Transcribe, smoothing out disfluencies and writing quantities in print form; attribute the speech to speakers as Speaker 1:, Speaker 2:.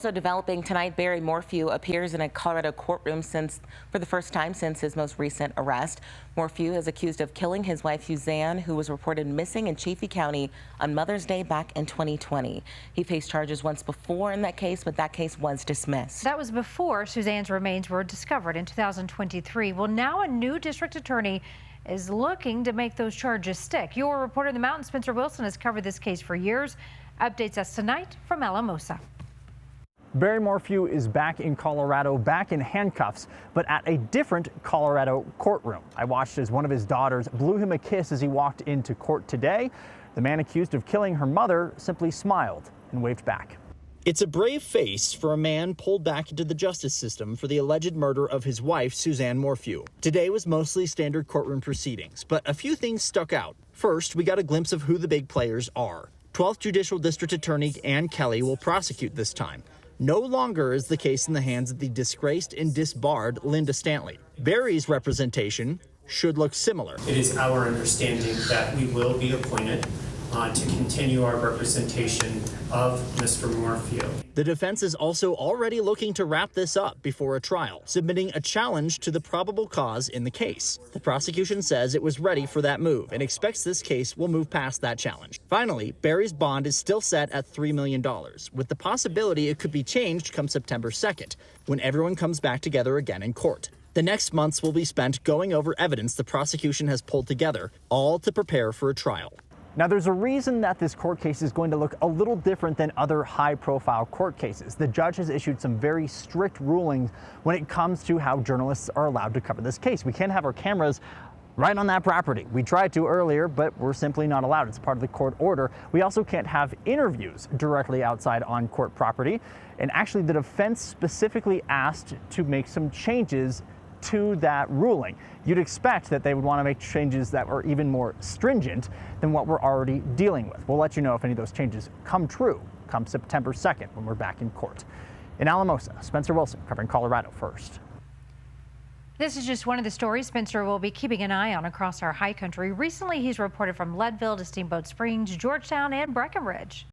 Speaker 1: So developing tonight, Barry Morphew appears in a Colorado courtroom for the first time since his most recent arrest. Morphew is accused of killing his wife Suzanne, who was reported missing in Chaffee County on Mother's Day back in 2020. He faced charges once before in that case, but that case was dismissed.
Speaker 2: That was before Suzanne's remains were discovered in 2023. Well, now a new district attorney is looking to make those charges stick. Your reporter in the mountain, Spencer Wilson, has covered this case for years. Updates us tonight from Alamosa.
Speaker 3: Barry Morphew is back in Colorado, back in handcuffs, but at a different Colorado courtroom. I watched as one of his daughters blew him a kiss as he walked into court today. The man accused of killing her mother simply smiled and waved back.
Speaker 4: It's a brave face for a man pulled back into the justice system for the alleged murder of his wife, Suzanne Morphew. Today was mostly standard courtroom proceedings, but a few things stuck out. First, we got a glimpse of who the big players are. 12th Judicial District Attorney Ann Kelly will prosecute this time. No longer is the case in the hands of the disgraced and disbarred Linda Stanley. Barry's representation should look similar.
Speaker 5: It is our understanding that we will be appointed to continue our representation of Mr. Morphew.
Speaker 4: The defense is also already looking to wrap this up before a trial, submitting a challenge to the probable cause in the case. The prosecution says it was ready for that move and expects this case will move past that challenge. Finally, Barry's bond is still set at $3 million, with the possibility it could be changed come September 2nd, when everyone comes back together again in court. The next months will be spent going over evidence the prosecution has pulled together, all to prepare for a trial.
Speaker 3: Now, there's a reason that this court case is going to look a little different than other high-profile court cases. The judge has issued some very strict rulings when it comes to how journalists are allowed to cover this case. We can't have our cameras right on that property. We tried to earlier, but we're simply not allowed. It's part of the court order. We also can't have interviews directly outside on court property. And actually, the defense specifically asked to make some changes to that ruling. You'd expect that they would want to make changes that are even more stringent than what we're already dealing with. We'll let you know if any of those changes come true come September 2nd when we're back in court. In Alamosa, Spencer Wilson covering Colorado First.
Speaker 2: This is just one of the stories Spencer will be keeping an eye on across our high country. Recently, he's reported from Leadville to Steamboat Springs, Georgetown, and Breckenridge.